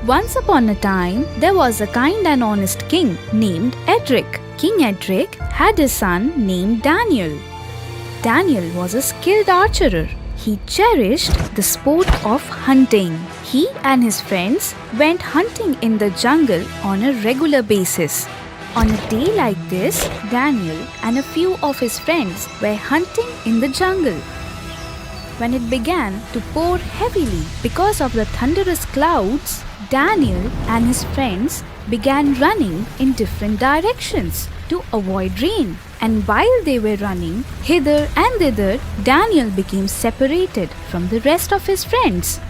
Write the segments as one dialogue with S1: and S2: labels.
S1: Once upon a time, there was a kind and honest king named Edric. King Edric had a son named Daniel. Daniel was a skilled archer. He cherished the sport of hunting. He and his friends went hunting in the jungle on a regular basis. On a day like this, Daniel and a few of his friends were hunting in the jungle. When it began to pour heavily because of the thunderous clouds, Daniel and his friends began running in different directions to avoid rain. And while they were running hither and thither, Daniel became separated from the rest of his friends.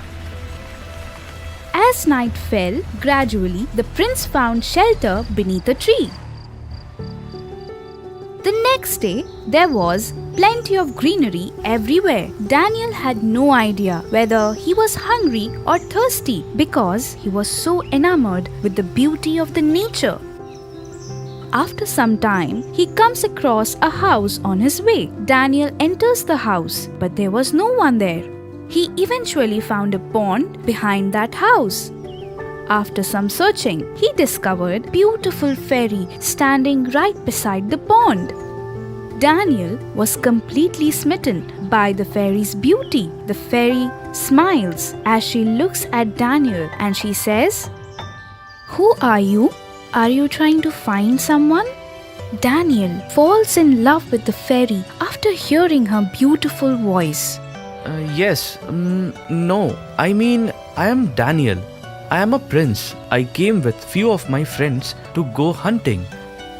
S1: As night fell, gradually the prince found shelter beneath a tree. The next day, there was plenty of greenery everywhere. Daniel had no idea whether he was hungry or thirsty because he was so enamored with the beauty of the nature. After some time, he comes across a house on his way. Daniel enters the house, but there was no one there. He eventually found a pond behind that house. After some searching, he discovered a beautiful fairy standing right beside the pond. Daniel was completely smitten by the fairy's beauty. The fairy smiles as she looks at Daniel and she says, "Who are you? Are you trying to find someone?" Daniel falls in love with the fairy after hearing her beautiful voice.
S2: No. I am Daniel. I am a prince. I came with few of my friends to go hunting.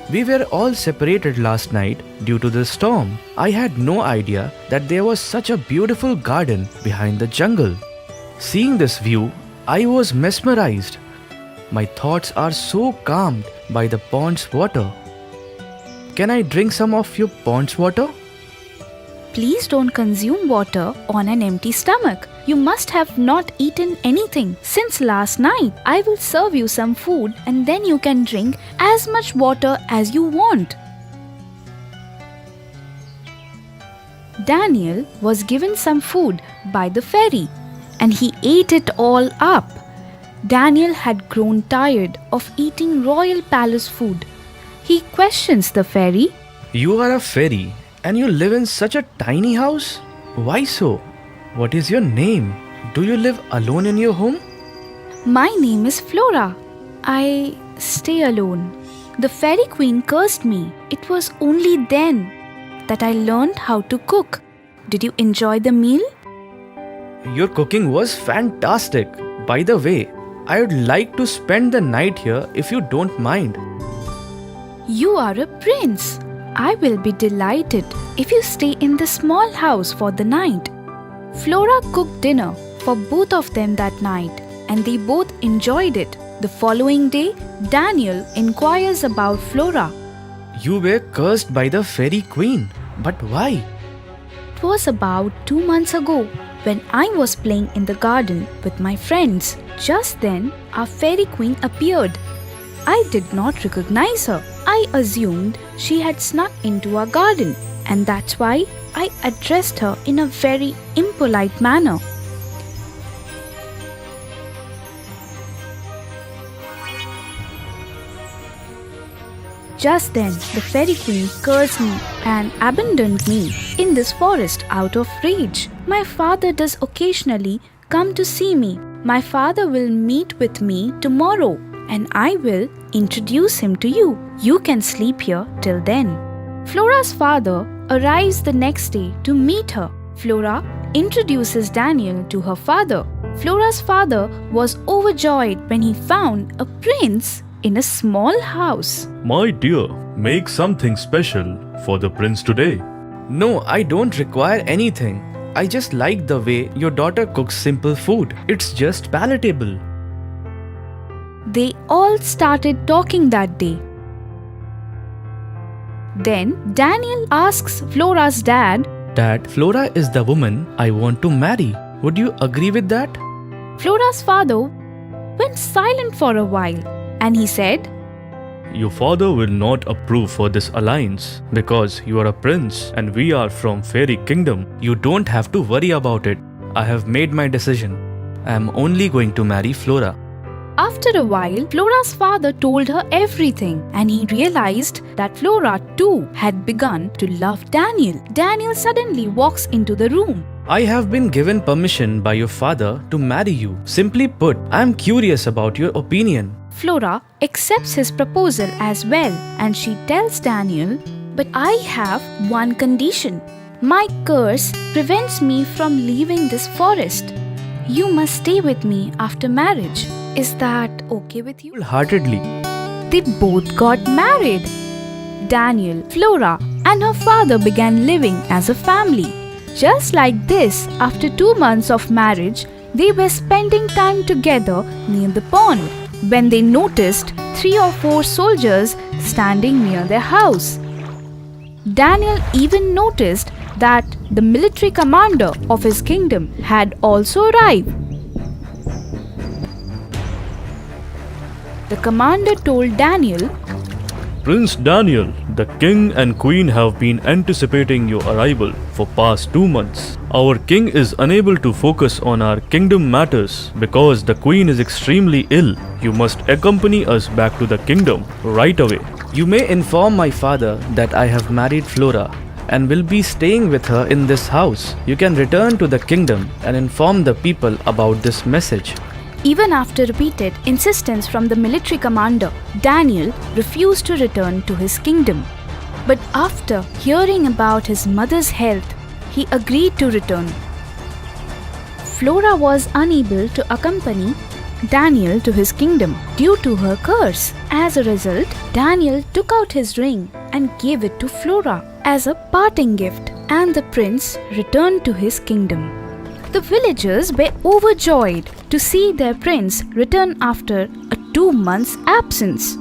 S2: We were all separated last night due to the storm. I had no idea that there was such a beautiful garden behind the jungle. Seeing this view, I was mesmerized. My thoughts are so calmed by the pond's water. Can I drink some of your pond's water?
S1: Please don't consume water on an empty stomach. You must have not eaten anything since last night. I will serve you some food and then you can drink as much water as you want. Daniel was given some food by the fairy and he ate it all up. Daniel had grown tired of eating royal palace food. He questions the fairy.
S2: You are a fairy and you live in such a tiny house? Why so? What is your name? Do you live alone in your home?
S1: My name is Flora. I stay alone. The fairy queen cursed me. It was only then that I learned how to cook. Did you enjoy the meal?
S2: Your cooking was fantastic. By the way, I would like to spend the night here if you don't mind.
S1: You are a prince. I will be delighted if you stay in the small house for the night. Flora cooked dinner for both of them that night and they both enjoyed it. The following day, Daniel inquires about Flora.
S2: You were cursed by the fairy queen. But why?
S1: It was about 2 months ago when I was playing in the garden with my friends. Just then, our fairy queen appeared. I did not recognize her. I assumed she had snuck into our garden, and that's why I addressed her in a very impolite manner. Just then, the fairy queen cursed me and abandoned me in this forest out of rage. My father does occasionally come to see me. My father will meet with me tomorrow and I will introduce him to you. You can sleep here till then. Flora's father arrives the next day to meet her. Flora introduces Daniel to her father. Flora's father was overjoyed when he found a prince in a small house.
S3: My dear, make something special for the prince today.
S2: No, I don't require anything. I just like the way your daughter cooks simple food. It's just palatable.
S1: They all started talking that day. Then Daniel asks Flora's dad,
S2: Dad, Flora is the woman I want to marry. Would you agree with that?
S1: Flora's father went silent for a while and he said,
S3: Your father will not approve for this alliance because you are a prince and we are from Fairy Kingdom.
S2: You don't have to worry about it. I have made my decision. I am only going to marry Flora.
S1: After a while, Flora's father told her everything, and he realized that Flora too had begun to love Daniel. Daniel suddenly walks into the room.
S2: I have been given permission by your father to marry you. Simply put, I am curious about your opinion.
S1: Flora accepts his proposal as well, and she tells Daniel, "But I have one condition. My curse prevents me from leaving this forest. You must stay with me after marriage. Is that okay with you?"
S2: Wholeheartedly.
S1: They both got married. Daniel, Flora, and her father began living as a family. Just like this, after 2 months of marriage, they were spending time together near the pond when they noticed 3 or 4 soldiers standing near their house. Daniel even noticed that the military commander of his kingdom had also arrived. The commander told Daniel,
S3: Prince Daniel, the king and queen have been anticipating your arrival for past 2 months. Our king is unable to focus on our kingdom matters because the queen is extremely ill. You must accompany us back to the kingdom right away.
S2: You may inform my father that I have married Flora and will be staying with her in this house. You can return to the kingdom and inform the people about this message.
S1: Even after repeated insistence from the military commander, Daniel refused to return to his kingdom. But after hearing about his mother's health, he agreed to return. Flora was unable to accompany Daniel to his kingdom due to her curse. As a result, Daniel took out his ring and gave it to Flora as a parting gift, and the prince returned to his kingdom. The villagers were overjoyed to see their prince return after a 2 months absence.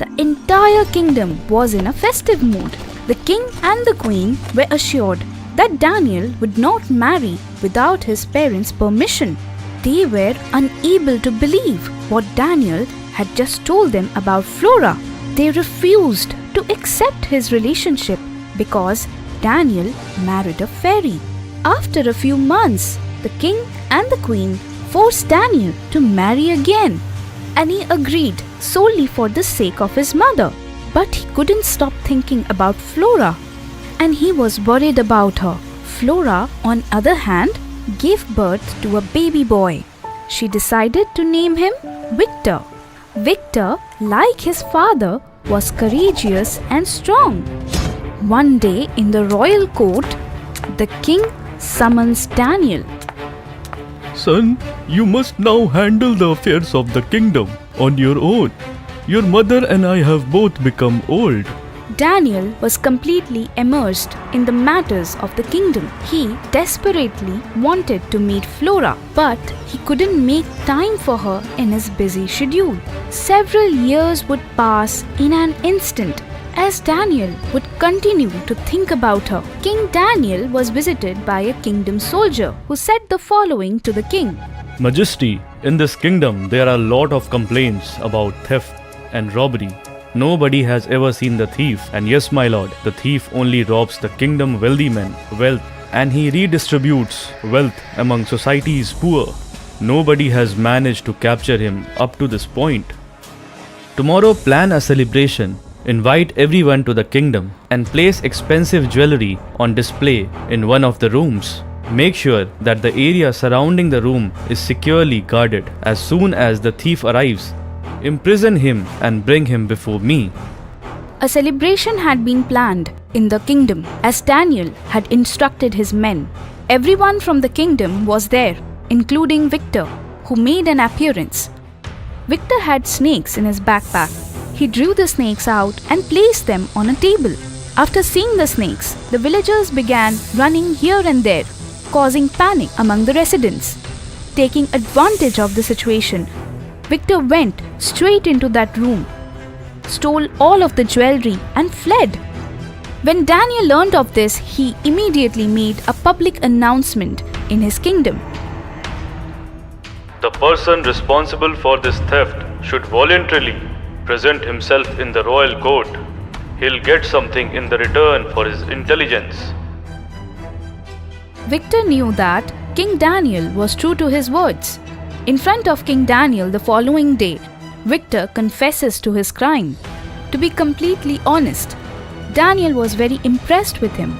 S1: The entire kingdom was in a festive mood. The king and the queen were assured that Daniel would not marry without his parents' permission. They were unable to believe what Daniel had just told them about Flora. They refused to accept his relationship because Daniel married a fairy. After a few months, the king and the queen forced Daniel to marry again, and he agreed solely for the sake of his mother. But he couldn't stop thinking about Flora, and he was worried about her. Flora, on the other hand, gave birth to a baby boy. She decided to name him Victor. Victor, like his father, was courageous and strong. One day in the royal court, the king summons Daniel.
S3: Son, you must now handle the affairs of the kingdom on your own. Your mother and I have both become old.
S1: Daniel was completely immersed in the matters of the kingdom. He desperately wanted to meet Flora, but he couldn't make time for her in his busy schedule. Several years would pass in an instant as Daniel would continue to think about her. King Daniel was visited by a kingdom soldier who said the following to the king.
S3: Majesty, in this kingdom there are a lot of complaints about theft and robbery. Nobody has ever seen the thief, and yes, my lord, the thief only robs the kingdom wealthy men wealth, and he redistributes wealth among society's poor. Nobody has managed to capture him up to this point.
S2: Tomorrow plan a celebration. Invite everyone to the kingdom and place expensive jewelry on display in one of the rooms. Make sure that the area surrounding the room is securely guarded. As soon as the thief arrives, imprison him and bring him before me.
S1: A celebration had been planned in the kingdom as Daniel had instructed his men. Everyone from the kingdom was there, including Victor, who made an appearance. Victor had snakes in his backpack. He drew the snakes out and placed them on a table. After seeing the snakes, the villagers began running here and there, causing panic among the residents. Taking advantage of the situation, Victor went straight into that room, stole all of the jewelry and fled. When Daniel learned of this, he immediately made a public announcement in his kingdom.
S3: The person responsible for this theft should voluntarily present himself in the royal court. He'll get something in the return for his intelligence.
S1: Victor knew that King Daniel was true to his words. In front of King Daniel the following day, Victor confesses to his crime. To be completely honest, Daniel was very impressed with him.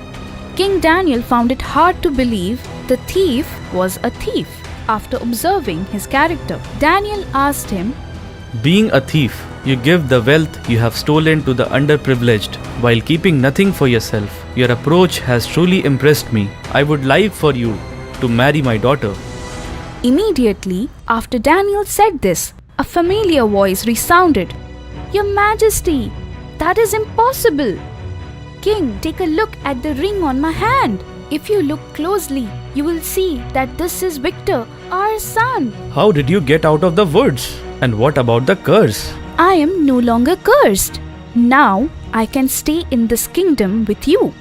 S1: King Daniel found it hard to believe the thief was a thief. After observing his character, Daniel asked him,
S2: Being a thief, you give the wealth you have stolen to the underprivileged while keeping nothing for yourself. Your approach has truly impressed me. I would like for you to marry my daughter.
S1: Immediately after Daniel said this, a familiar voice resounded. Your Majesty, that is impossible. King, take a look at the ring on my hand. If you look closely, you will see that this is Victor, our son.
S2: How did you get out of the woods? And what about the curse?
S1: I am no longer cursed. Now I can stay in this kingdom with you.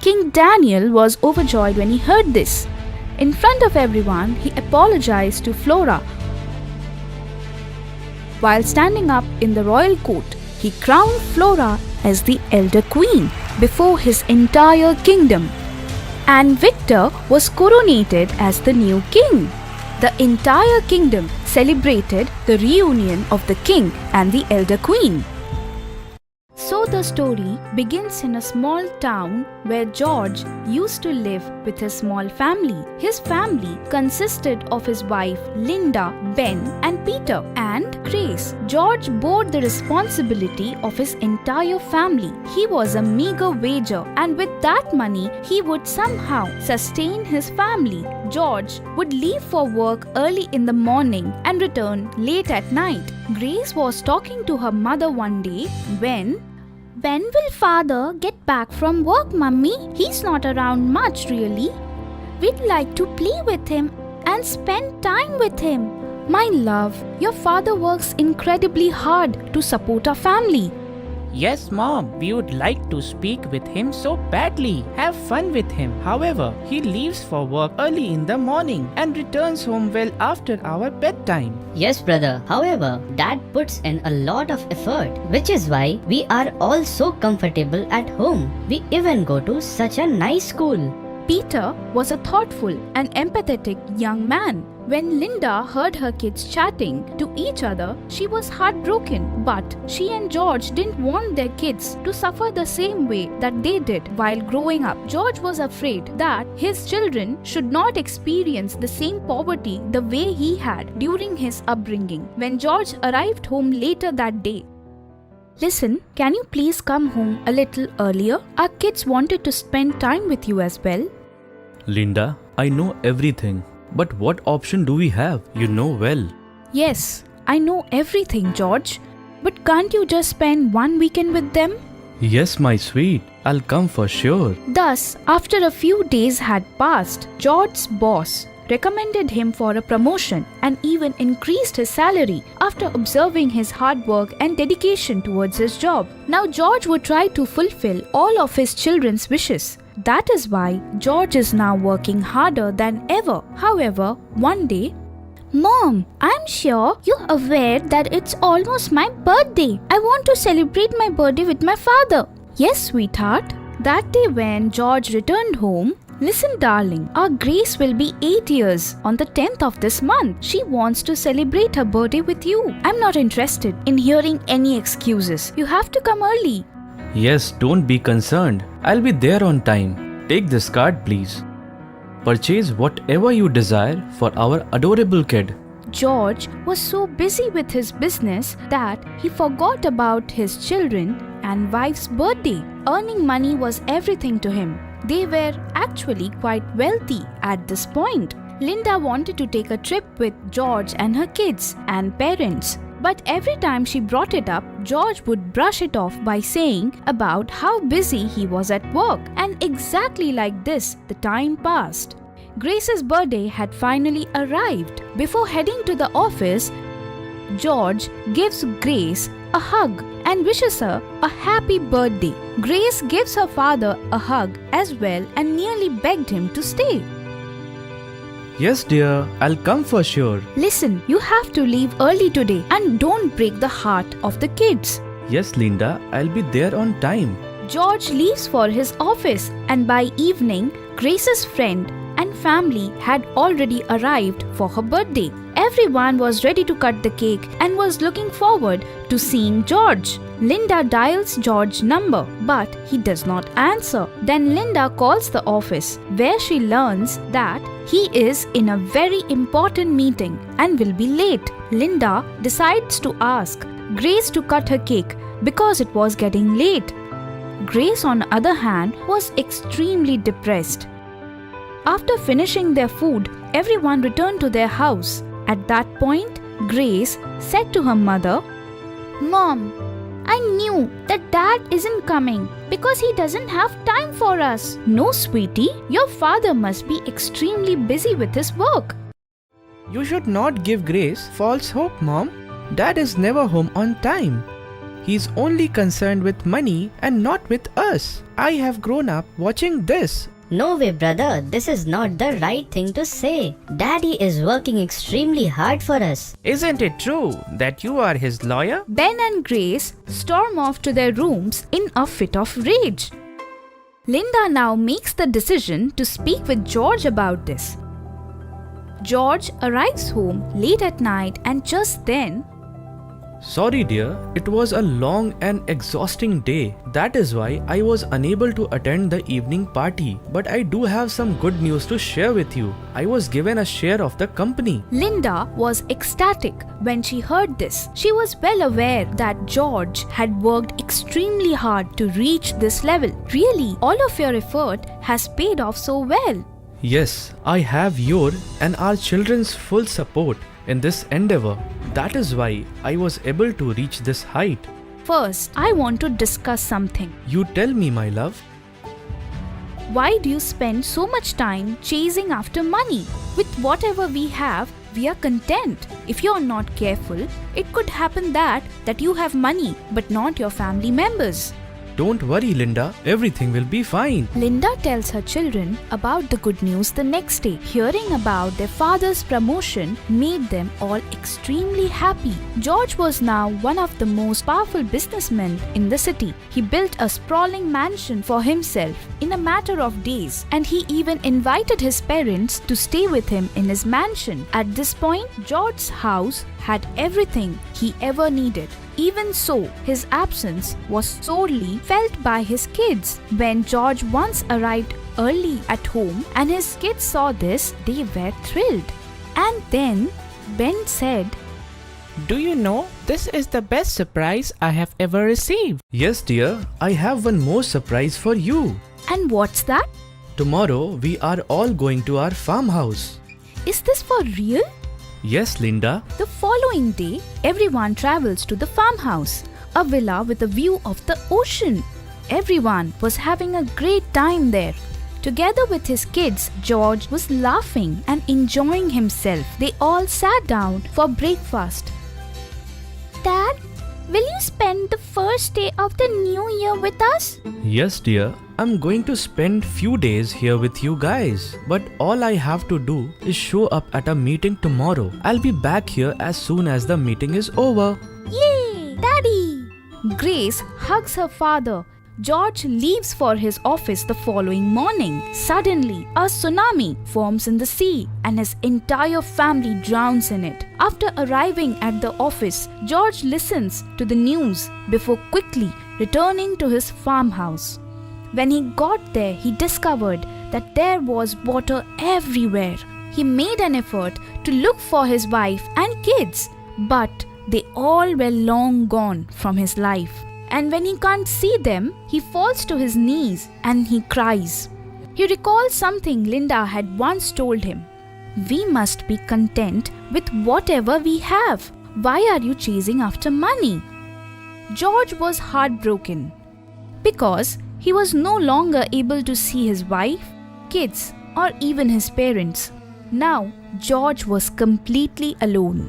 S1: King Daniel was overjoyed when he heard this. In front of everyone, he apologized to Flora. While standing up in the royal court, he crowned Flora as the elder queen before his entire kingdom. And Victor was coronated as the new king. The entire kingdom celebrated the reunion of the king and the elder queen. So the story begins in a small town where George used to live with his small family. His family consisted of his wife Linda, Ben and Peter and Grace. George bore the responsibility of his entire family. He was a meager wager, and with that money he would somehow sustain his family. George would leave for work early in the morning and return late at night. Grace was talking to her mother one day when will father get back from work, mummy? He's not around much really. We'd like to play with him and spend time with him. My love, your father works incredibly hard to support our family.
S4: Yes, Mom, we would like to speak with him so badly. Have fun with him. However, he leaves for work early in the morning and returns home well after our bedtime.
S5: Yes, brother. However, Dad puts in a lot of effort, which is why we are all so comfortable at home. We even go to such a nice school.
S1: Peter was a thoughtful and empathetic young man. When Linda heard her kids chatting to each other, she was heartbroken. But she and George didn't want their kids to suffer the same way that they did while growing up. George was afraid that his children should not experience the same poverty the way he had during his upbringing. When George arrived home later that day, Listen, can you please come home a little earlier? Our kids wanted to spend time with you as well.
S2: Linda, I know everything. But what option do we have? You know well.
S1: Yes, I know everything, George. But can't you just spend one weekend with them?
S2: Yes, my sweet. I'll come for sure.
S1: Thus, after a few days had passed, George's boss recommended him for a promotion and even increased his salary after observing his hard work and dedication towards his job. Now George would try to fulfill all of his children's wishes. That is why George is now working harder than ever. However, one day, Mom, I'm sure you're aware that it's almost my birthday. I want to celebrate my birthday with my father. Yes, sweetheart. That day when George returned home, listen, darling, our Grace will be 8 years on the 10th of this month. She wants to celebrate her birthday with you. I'm not interested in hearing any excuses. You have to come early.
S2: Yes, don't be concerned. I'll be there on time. Take this card, please. Purchase whatever you desire for our adorable kid.
S1: George was so busy with his business that he forgot about his children and wife's birthday. Earning money was everything to him. They were actually quite wealthy at this point. Linda wanted to take a trip with George and her kids and parents. But every time she brought it up, George would brush it off by saying about how busy he was at work. And exactly like this, the time passed. Grace's birthday had finally arrived. Before heading to the office, George gives Grace a hug and wishes her a happy birthday. Grace gives her father a hug as well and nearly begged him to stay.
S2: Yes, dear, I'll come for sure.
S1: Listen, you have to leave early today and don't break the heart of the kids.
S2: Yes, Linda, I'll be there on time.
S1: George leaves for his office, and by evening, Grace's friend and family had already arrived for her birthday. Everyone was ready to cut the cake and was looking forward to seeing George. Linda dials George's number, but he does not answer. Then Linda calls the office, where she learns that he is in a very important meeting and will be late. Linda decides to ask Grace to cut her cake because it was getting late. Grace, on the other hand, was extremely depressed. After finishing their food, everyone returned to their house. At that point, Grace said to her mother, "Mom, I knew that Dad isn't coming because he doesn't have time for us." "No, sweetie, your father must be extremely busy with his work."
S4: You should not give Grace false hope, Mom. Dad is never home on time. He's only concerned with money and not with us. I have grown up watching this.
S5: No way, brother. This is not the right thing to say. Daddy is working extremely hard for us.
S4: Isn't it true that you are his lawyer?
S1: Ben and Grace storm off to their rooms in a fit of rage. Linda now makes the decision to speak with George about this. George arrives home late at night and just then,
S2: Sorry, dear, it was a long and exhausting day. That is why I was unable to attend the evening party. But I do have some good news to share with you. I was given a share of the company.
S1: Linda was ecstatic when she heard this. She was well aware that George had worked extremely hard to reach this level. Really, all of your effort has paid off so well.
S2: Yes, I have your and our children's full support in this endeavor. That is why I was able to reach this height.
S1: First, I want to discuss something.
S2: You tell me, my love.
S1: Why do you spend so much time chasing after money? With whatever we have, we are content. If you are not careful, it could happen that you have money but not your family members.
S2: Don't worry, Linda. Everything will be fine.
S1: Linda tells her children about the good news the next day. Hearing about their father's promotion made them all extremely happy. George was now one of the most powerful businessmen in the city. He built a sprawling mansion for himself in a matter of days, and he even invited his parents to stay with him in his mansion. At this point, George's house had everything he ever needed. Even so, his absence was sorely felt by his kids. When George once arrived early at home and his kids saw this, they were thrilled. And then Ben said,
S4: Do you know, this is the best surprise I have ever received.
S2: Yes, dear. I have one more surprise for you.
S1: "And what's that?
S2: Tomorrow, we are all going to our farmhouse.
S1: Is this for real?"
S2: Yes, Linda.
S1: The following day, everyone travels to the farmhouse, a villa with a view of the ocean. Everyone was having a great time there. Together with his kids, George was laughing and enjoying himself. They all sat down for breakfast. "Dad, will you spend the first day of the new year with us?"
S2: Yes, dear. I'm going to spend few days here with you guys. But all I have to do is show up at a meeting tomorrow. I'll be back here as soon as the meeting is over.
S1: "Yay, Daddy!" Grace hugs her father. George leaves for his office the following morning. Suddenly, a tsunami forms in the sea and his entire family drowns in it. After arriving at the office, George listens to the news before quickly returning to his farmhouse. When he got there, he discovered that there was water everywhere. He made an effort to look for his wife and kids, but they all were long gone from his life. And when he can't see them, he falls to his knees and he cries. He recalls something Linda had once told him. "We must be content with whatever we have. Why are you chasing after money?" George was heartbroken because he was no longer able to see his wife, kids, or even his parents. Now, George was completely alone.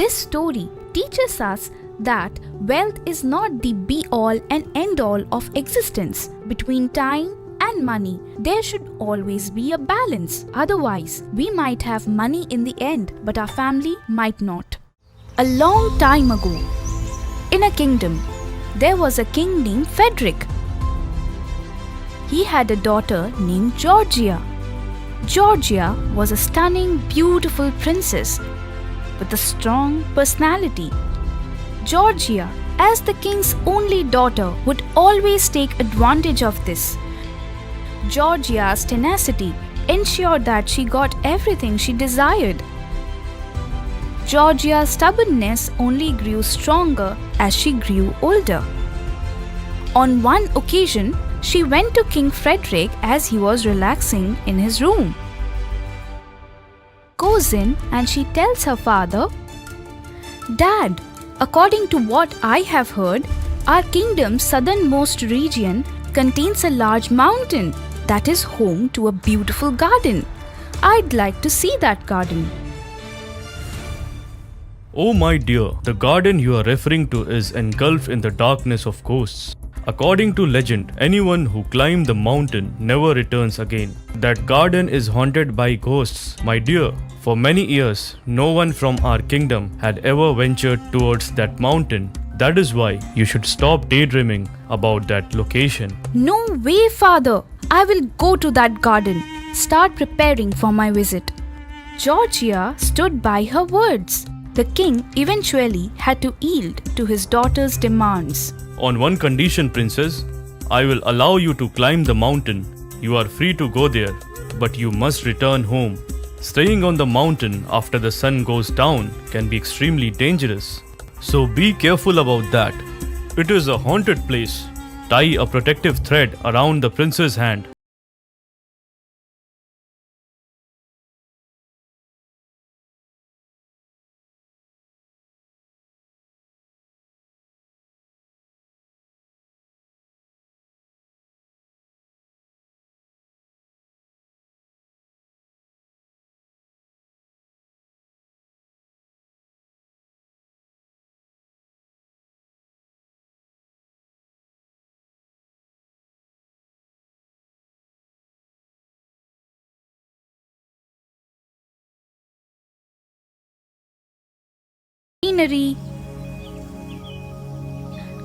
S1: This story teaches us that wealth is not the be-all and end-all of existence. Between time and money, there should always be a balance. Otherwise, we might have money in the end, but our family might not. A long time ago, in a kingdom, there was a king named Frederick. He had a daughter named Georgia. Georgia was a stunning, beautiful princess. with a strong personality. Georgia, as the king's only daughter, would always take advantage of this. Georgia's tenacity ensured that she got everything she desired. Georgia's stubbornness only grew stronger as she grew older. On one occasion, she went to King Frederick as he was relaxing in his room. Goes in and she tells her father, "Dad, according to what I have heard, our kingdom's southernmost region contains a large mountain that is home to a beautiful garden. I'd like to see that garden."
S3: Oh my dear, the garden you are referring to is engulfed in the darkness of ghosts. According to legend, anyone who climbed the mountain never returns again. That garden is haunted by ghosts, my dear. For many years, no one from our kingdom had ever ventured towards that mountain. That is why you should stop daydreaming about that location.
S1: "No way, father! I will go to that garden. Start preparing for my visit." Georgia stood by her words. The king eventually had to yield to his daughter's demands.
S3: On one condition, princess, I will allow you to climb the mountain. You are free to go there, but you must return home. Staying on the mountain after the sun goes down can be extremely dangerous. So be careful about that. It is a haunted place. Tie a protective thread around the prince's hand.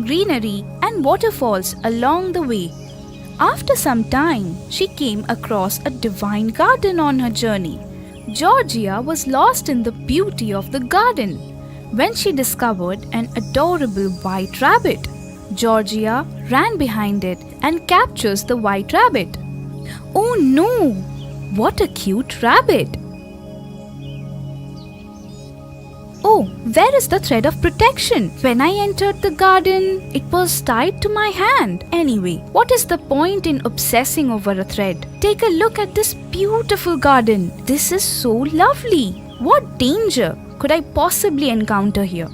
S1: Greenery and waterfalls along the way. After some time, she came across a divine garden on her journey. Georgia was lost in the beauty of the garden when she discovered an adorable white rabbit. Georgia ran behind it and captures the white rabbit. Oh no! What a cute rabbit! Oh, where is the thread of protection? When I entered the garden, it was tied to my hand. Anyway, what is the point in obsessing over a thread? Take a look at this beautiful garden. This is so lovely. What danger could I possibly encounter here?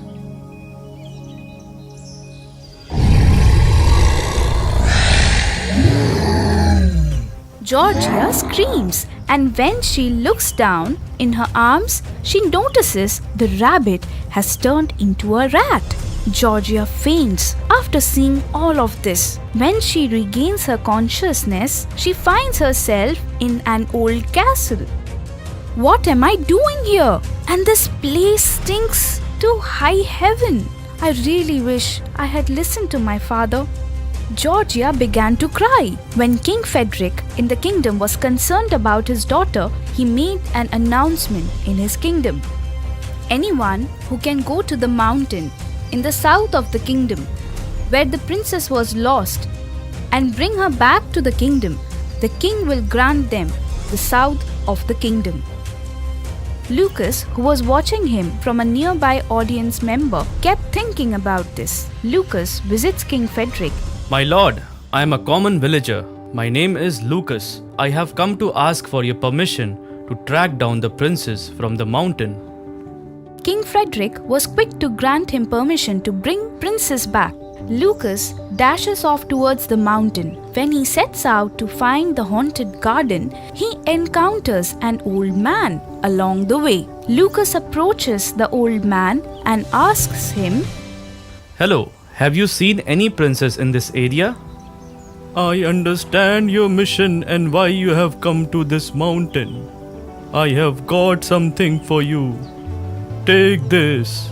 S1: Georgia screams, and when she looks down in her arms, she notices the rabbit has turned into a rat. Georgia faints after seeing all of this. When she regains her consciousness, she finds herself in an old castle. What am I doing here? And this place stinks to high heaven. I really wish I had listened to my father. Georgia began to cry. When King Frederick in the kingdom was concerned about his daughter, he made an announcement in his kingdom. Anyone who can go to the mountain in the south of the kingdom where the princess was lost and bring her back to the kingdom, the king will grant them the south of the kingdom. Lucas, who was watching him from a nearby audience member, kept thinking about this. Lucas visits King Frederick.
S2: My lord, I am a common villager. My name is Lucas. I have come to ask for your permission to track down the princess from the mountain.
S1: King Frederick was quick to grant him permission to bring princess back. Lucas dashes off towards the mountain. When he sets out to find the haunted garden, he encounters an old man along the way. Lucas approaches the old man and asks him,
S2: Hello, have you seen any princess in this area?
S3: I understand your mission and why you have come to this mountain. I have got something for you. Take this.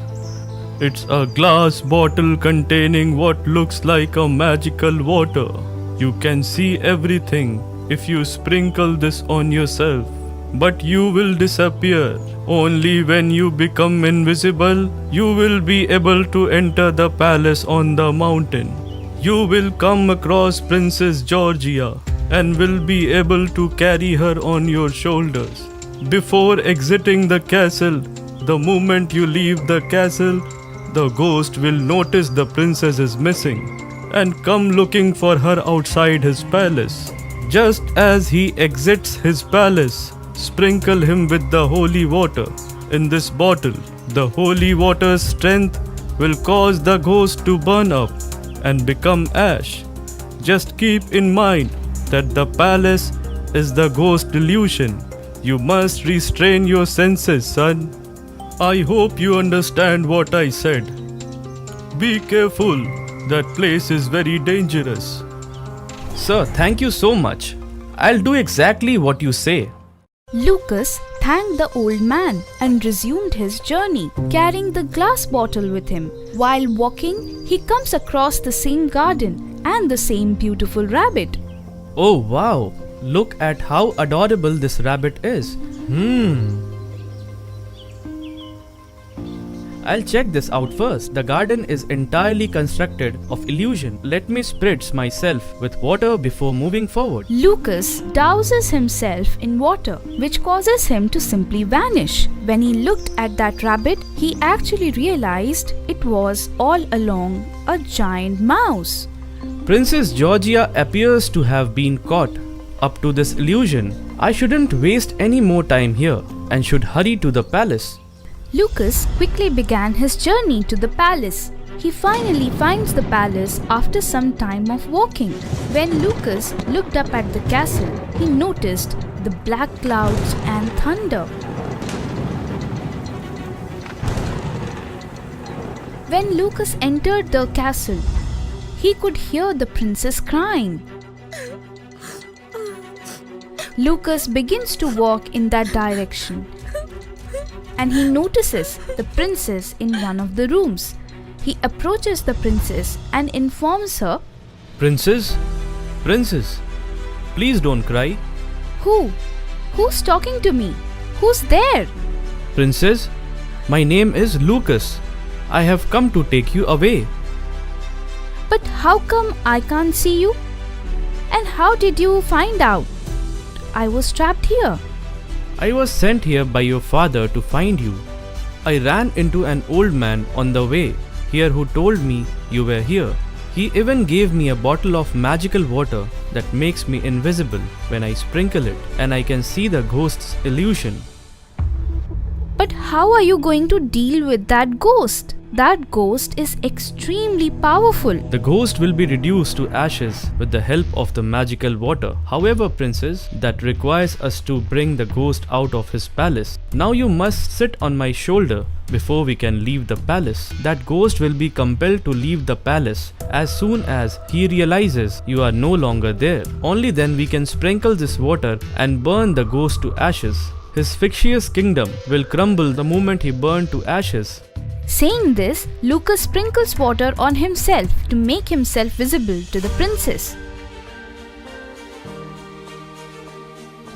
S3: It's a glass bottle containing what looks like a magical water. You can see everything if you sprinkle this on yourself. but you will disappear. Only when you become invisible, you will be able to enter the palace on the mountain. You will come across Princess Georgia and will be able to carry her on your shoulders. Before exiting the castle, the moment you leave the castle, the ghost will notice the princess is missing and come looking for her outside his palace. Just as he exits his palace, sprinkle him with the holy water in this bottle. The holy water's strength will cause the ghost to burn up and become ash. Just keep in mind that the palace is the ghost delusion. You must restrain your senses, son. I hope you understand what I said. Be careful. That place is very dangerous.
S2: Sir, thank you so much. I'll do exactly what you say.
S1: Lucas thanked the old man and resumed his journey, carrying the glass bottle with him. While walking, he comes across the same garden and the same beautiful rabbit.
S2: Oh wow, look at how adorable this rabbit is. I'll check this out first. The garden is entirely constructed of illusion. Let me spritz myself with water before moving forward.
S1: Lucas douses himself in water, which causes him to simply vanish. When he looked at that rabbit, he actually realized it was all along a giant mouse.
S2: Princess Georgia appears to have been caught up to this illusion. I shouldn't waste any more time here and should hurry to the palace.
S1: Lucas quickly began his journey to the palace. He finally finds the palace after some time of walking. When Lucas looked up at the castle, he noticed the black clouds and thunder. When Lucas entered the castle, he could hear the princess crying. Lucas begins to walk in that direction, and he notices the princess in one of the rooms. He approaches the princess and informs her,
S2: Princess? Princess, please don't cry.
S1: Who? Who's talking to me? Who's there?
S2: Princess, my name is Lucas. I have come to take you away.
S1: But how come I can't see you? And how did you find out I was trapped here?
S2: I was sent here by your father to find you. I ran into an old man on the way here who told me you were here. He even gave me a bottle of magical water that makes me invisible when I sprinkle it, and I can see the ghost's illusion.
S1: But how are you going to deal with that ghost? That ghost is extremely powerful.
S2: The ghost will be reduced to ashes with the help of the magical water. However, princess, that requires us to bring the ghost out of his palace. Now you must sit on my shoulder before we can leave the palace. That ghost will be compelled to leave the palace as soon as he realizes you are no longer there. Only then we can sprinkle this water and burn the ghost to ashes. His fictitious kingdom will crumble the moment he burned to ashes.
S1: Saying this, Lucas sprinkles water on himself to make himself visible to the princess.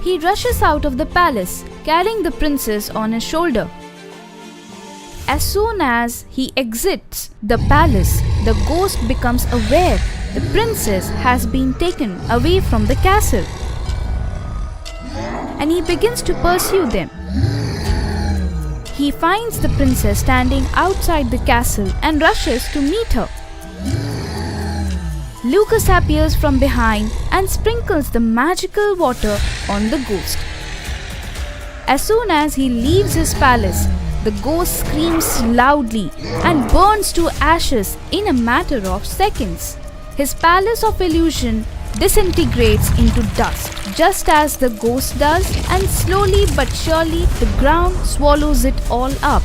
S1: He rushes out of the palace, carrying the princess on his shoulder. As soon as he exits the palace, the ghost becomes aware the princess has been taken away from the castle, and he begins to pursue them. He finds the princess standing outside the castle and rushes to meet her. Lucas appears from behind and sprinkles the magical water on the ghost. As soon as he leaves his palace, the ghost screams loudly and burns to ashes in a matter of seconds. His palace of illusion disintegrates into dust, just as the ghost does, and slowly but surely the ground swallows it all up.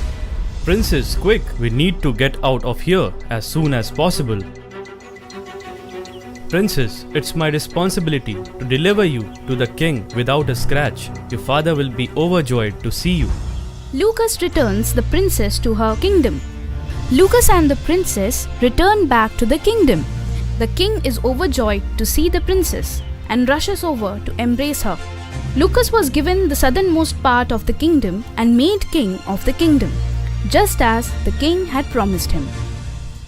S2: Princess, quick, we need to get out of here as soon as possible. Princess, it's my responsibility to deliver you to the king without a scratch. Your father will be overjoyed to see you.
S1: Lucas returns the princess to her kingdom. Lucas and the princess return back to the kingdom. The king is overjoyed to see the princess and rushes over to embrace her. Lucas was given the southernmost part of the kingdom and made king of the kingdom, just as the king had promised him.